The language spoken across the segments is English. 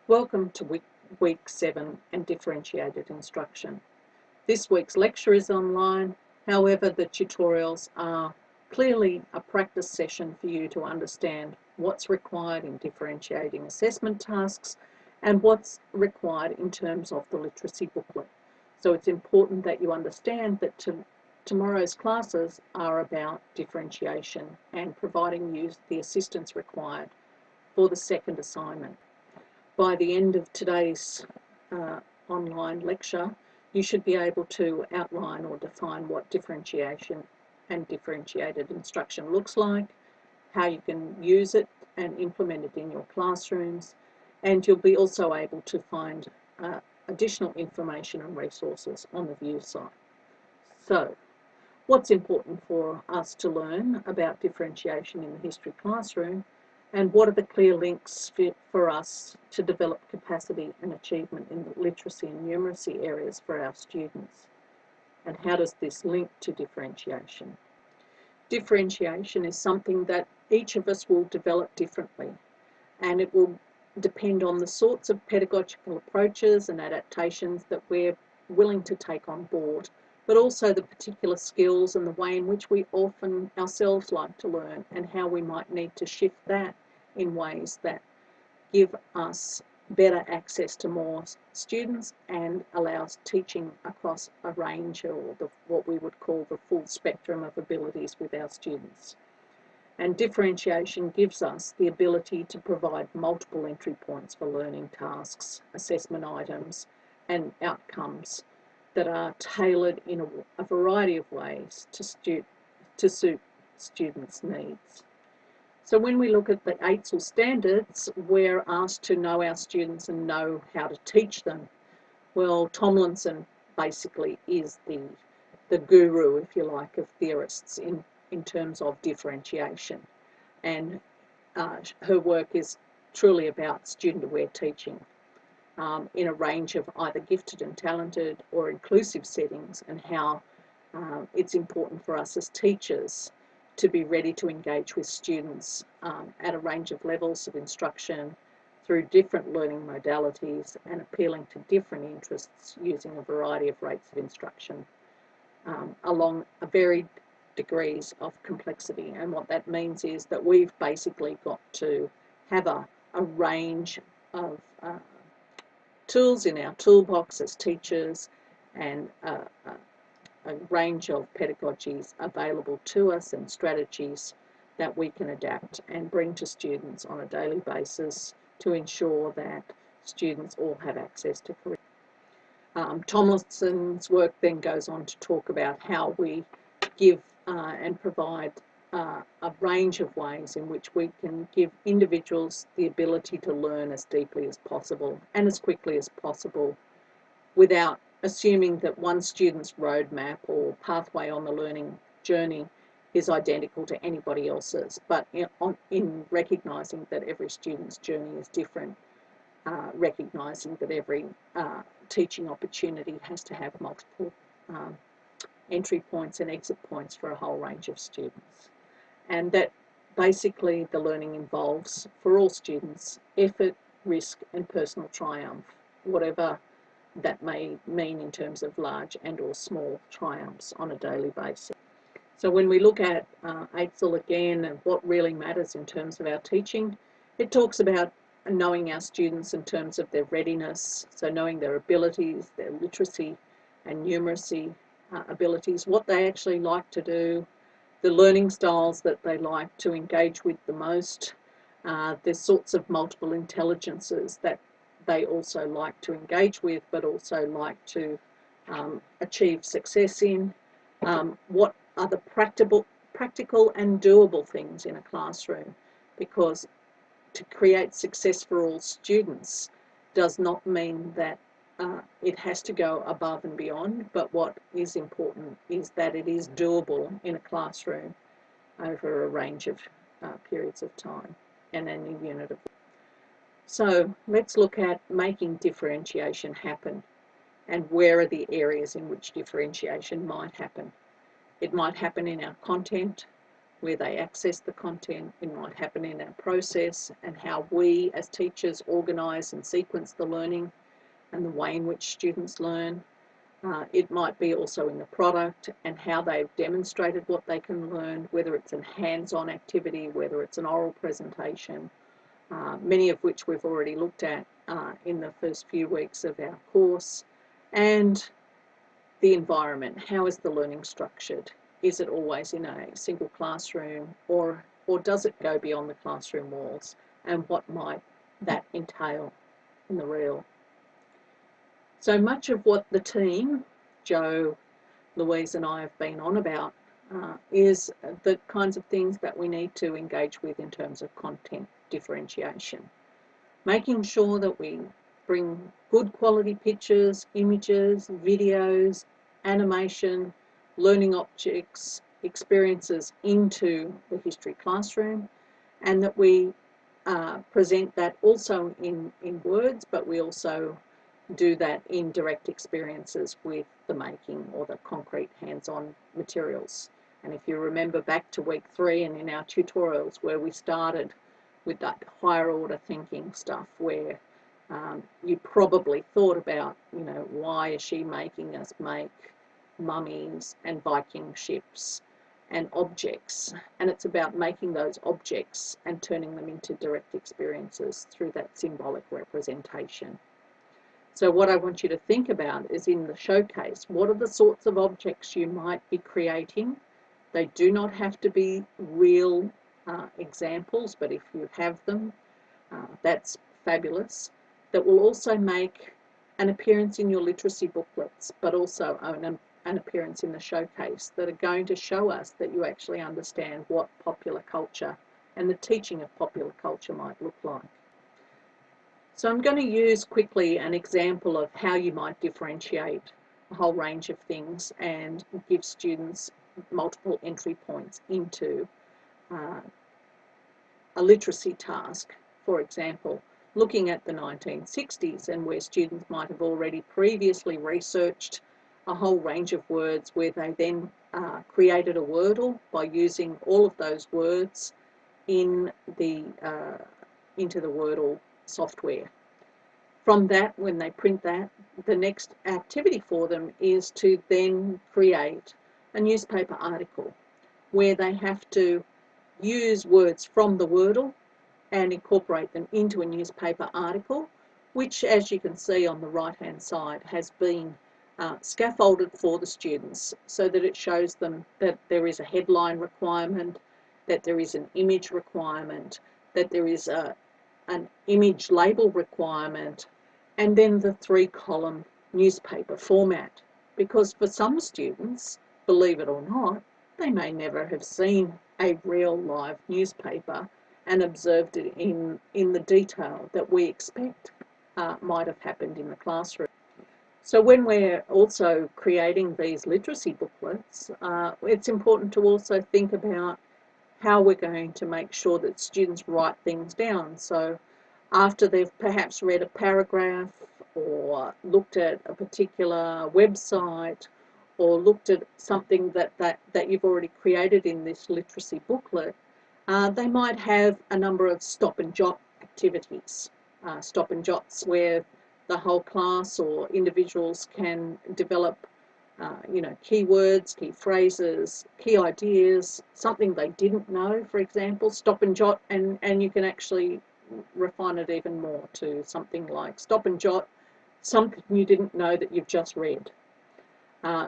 Welcome to week 7 and differentiated instruction. This week's lecture is online, however the tutorials are clearly a practice session for you to understand what's required in differentiating assessment tasks and what's required in terms of the literacy booklet. So it's important that you understand that tomorrow's classes are about differentiation and providing you the assistance required for the second assignment. By the end of today's online lecture, you should be able to outline or define what differentiation and differentiated instruction looks like, how you can use it and implement it in your classrooms, and you'll be also able to find additional information and resources on the View site. So, what's important for us to learn about differentiation in the history classroom, and what are the clear links for us to develop capacity and achievement in the literacy and numeracy areas for our students? And how does this link to differentiation? Differentiation is something that each of us will develop differently, and it will depend on the sorts of pedagogical approaches and adaptations that we're willing to take on board, but also the particular skills and the way in which we often ourselves like to learn, and how we might need to shift that in ways that give us better access to more students and allows teaching across a range, or what we would call the full spectrum of abilities with our students. And differentiation gives us the ability to provide multiple entry points for learning tasks, assessment items, and outcomes that are tailored in a variety of ways to suit students' needs. So when we look at the AITSL standards, we're asked to know our students and know how to teach them. Well, Tomlinson basically is the guru, if you like, of theorists in terms of differentiation. And her work is truly about student-aware teaching in a range of either gifted and talented or inclusive settings, and how it's important for us as teachers to be ready to engage with students at a range of levels of instruction through different learning modalities and appealing to different interests using a variety of rates of instruction along a varied degrees of complexity. And what that means is that we've basically got to have a range of tools in our toolbox as teachers, and a range of pedagogies available to us and strategies that we can adapt and bring to students on a daily basis to ensure that students all have access to curriculum. Tomlinson's work then goes on to talk about how we give and provide a range of ways in which we can give individuals the ability to learn as deeply as possible and as quickly as possible, without assuming that one student's roadmap or pathway on the learning journey is identical to anybody else's, but in recognising that every student's journey is different, recognising that every teaching opportunity has to have multiple entry points and exit points for a whole range of students. And that basically the learning involves, for all students, effort, risk and personal triumph, whatever that may mean in terms of large and or small triumphs on a daily basis. So when we look at AITSL again and what really matters in terms of our teaching, it talks about knowing our students in terms of their readiness, so knowing their abilities, their literacy and numeracy abilities, what they actually like to do, the learning styles that they like to engage with the most, the sorts of multiple intelligences that they also like to engage with, but also like to achieve success in. What are the practical and doable things in a classroom? Because to create success for all students does not mean that it has to go above and beyond, but what is important is that it is doable in a classroom over a range of periods of time and in a unit of. So let's look at making differentiation happen, and where are the areas in which differentiation might happen. It might happen in our content, where they access the content. It might happen in our process and how we as teachers organise and sequence the learning and the way in which students learn. It might be also in the product and how they've demonstrated what they can learn, whether it's a hands-on activity, whether it's an oral presentation, many of which we've already looked at in the first few weeks of our course, and the environment. How is the learning structured? Is it always in a single classroom, or does it go beyond the classroom walls? And what might that entail in the real? So much of what the team, Jo, Louise and I have been on about is the kinds of things that we need to engage with in terms of content differentiation. Making sure that we bring good quality pictures, images, videos, animation, learning objects, experiences into the history classroom, and that we present that also in words, but we also do that in direct experiences with the making or the concrete hands-on materials. And if you remember back to week 3 and in our tutorials where we started with that higher order thinking stuff, where you probably thought about, you know, why is she making us make mummies and Viking ships and objects? And it's about making those objects and turning them into direct experiences through that symbolic representation. So what I want you to think about is in the showcase, what are the sorts of objects you might be creating? They do not have to be real examples, but if you have them, that's fabulous. That will also make an appearance in your literacy booklets, but also an appearance in the showcase, that are going to show us that you actually understand what popular culture and the teaching of popular culture might look like. So I'm going to use quickly an example of how you might differentiate a whole range of things and give students multiple entry points into a literacy task. For example, looking at the 1960s and where students might have already previously researched a whole range of words, where they then created a Wordle by using all of those words in the into the Wordle software. From that, when they print that, the next activity for them is to then create a newspaper article where they have to use words from the Wordle and incorporate them into a newspaper article, which, as you can see on the right-hand side, has been scaffolded for the students so that it shows them that there is a headline requirement, that there is an image requirement, that there is an image label requirement, and then the 3-column newspaper format. Because for some students, believe it or not, they may never have seen a real live newspaper and observed it in the detail that we expect might have happened in the classroom. So when we're also creating these literacy booklets, it's important to also think about how we're going to make sure that students write things down. So after they've perhaps read a paragraph or looked at a particular website or looked at something that you've already created in this literacy booklet, they might have a number of stop and jot activities, stop and jots where the whole class or individuals can develop keywords, key phrases, key ideas, something they didn't know, for example, stop and jot, and you can actually refine it even more to something like stop and jot something you didn't know that you've just read,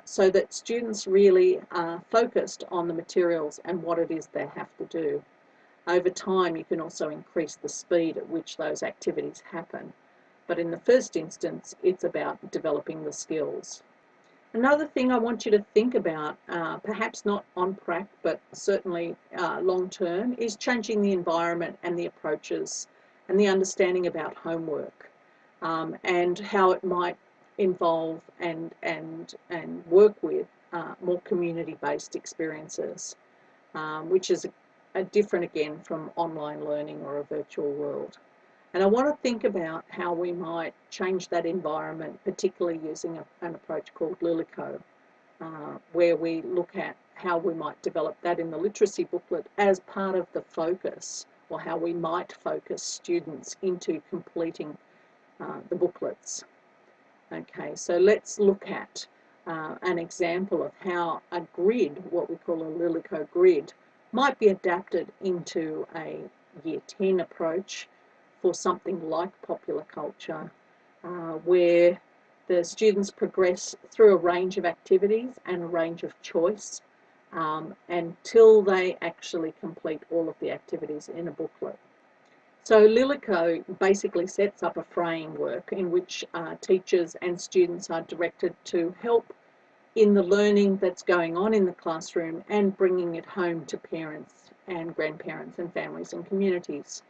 so that students really are focused on the materials and what it is they have to do. Over time, you can also increase the speed at which those activities happen. But in the first instance, it's about developing the skills. Another thing I want you to think about, perhaps not on prac, but certainly long term, is changing the environment and the approaches and the understanding about homework, and how it might involve and work with more community-based experiences, which is different again from online learning or a virtual world. And I want to think about how we might change that environment, particularly using an approach called Lilico, where we look at how we might develop that in the literacy booklet as part of the focus, or how we might focus students into completing the booklets. Okay, so let's look at an example of how a grid, what we call a Lilico grid, might be adapted into a Year 10 approach for something like popular culture, where the students progress through a range of activities and a range of choice until they actually complete all of the activities in a booklet. So Lilico basically sets up a framework in which teachers and students are directed to help in the learning that's going on in the classroom and bringing it home to parents and grandparents and families and communities.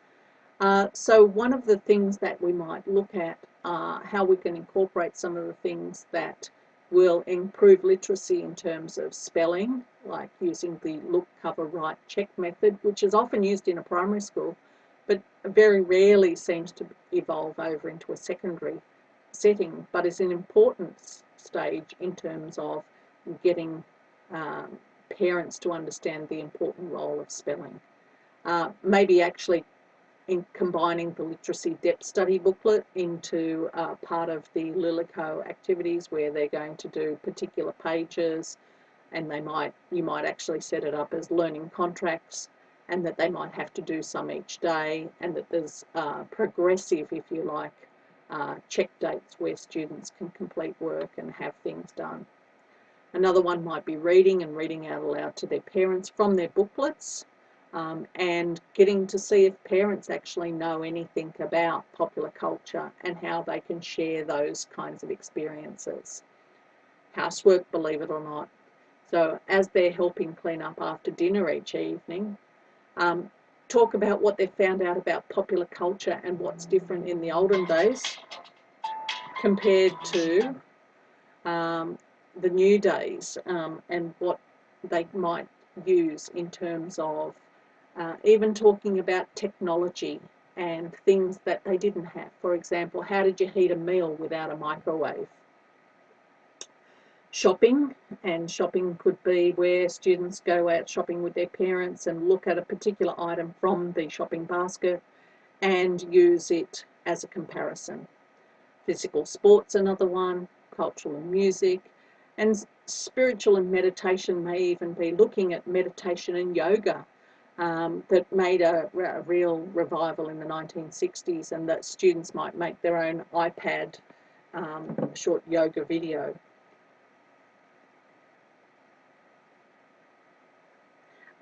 So one of the things that we might look at are how we can incorporate some of the things that will improve literacy in terms of spelling, like using the look, cover, write, check method, which is often used in a primary school, but very rarely seems to evolve over into a secondary setting, but is an important stage in terms of getting parents to understand the important role of spelling. Maybe actually in combining the literacy depth study booklet into part of the Lilico activities, where they're going to do particular pages, and you might actually set it up as learning contracts, and that they might have to do some each day, and that there's progressive, if you like, check dates where students can complete work and have things done. Another one might be reading and reading out aloud to their parents from their booklets, and getting to see if parents actually know anything about popular culture and how they can share those kinds of experiences. Housework, believe it or not. So as they're helping clean up after dinner each evening, talk about what they've found out about popular culture and what's different in the olden days compared to the new days, and what they might use in terms of even talking about technology and things that they didn't have. For example, how did you heat a meal without a microwave? Shopping, and shopping could be where students go out shopping with their parents and look at a particular item from the shopping basket and use it as a comparison. Physical sports, another one, cultural and music, and spiritual and meditation may even be looking at meditation and yoga, that made a real revival in the 1960s, and that students might make their own iPad short yoga video.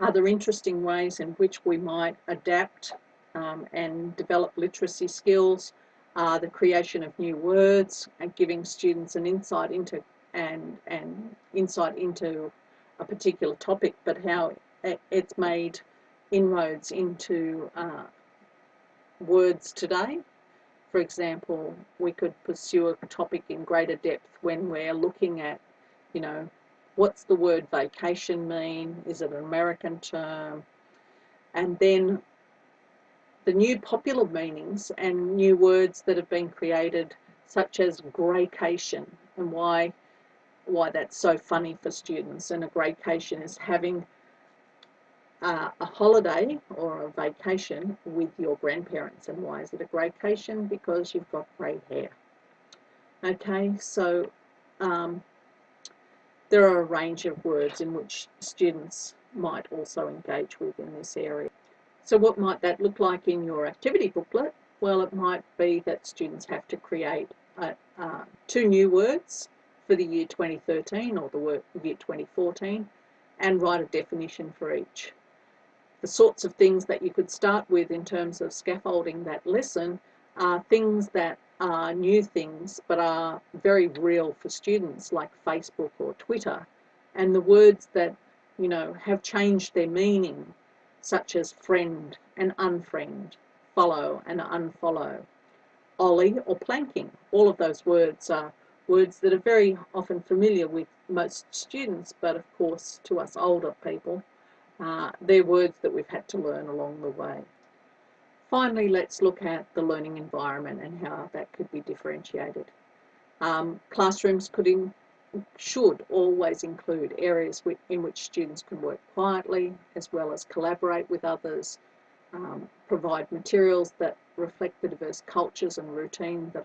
Other interesting ways in which we might adapt and develop literacy skills are the creation of new words and giving students an insight into insight into a particular topic, but how it's made inroads into words today. For example, we could pursue a topic in greater depth when we're looking at, what's the word vacation mean? Is it an American term? And then the new popular meanings and new words that have been created, such as greycation, and why that's so funny for students. And a greycation is having a holiday or a vacation with your grandparents. And why is it a greycation? Because you've got grey hair. Okay, so there are a range of words in which students might also engage with in this area. So what might that look like in your activity booklet? Well, it might be that students have to create 2 new words for the year 2013 or the year 2014 and write a definition for each. The sorts of things that you could start with in terms of scaffolding that lesson are things that are new things but are very real for students, like Facebook or Twitter, and the words that have changed their meaning, such as friend and unfriend, follow and unfollow, ollie or planking. All of those words are words that are very often familiar with most students, but of course to us older people, they're words that we've had to learn along the way. Finally, let's look at the learning environment and how that could be differentiated. Classrooms could should always include areas in which students can work quietly, as well as collaborate with others, provide materials that reflect the diverse cultures and routine that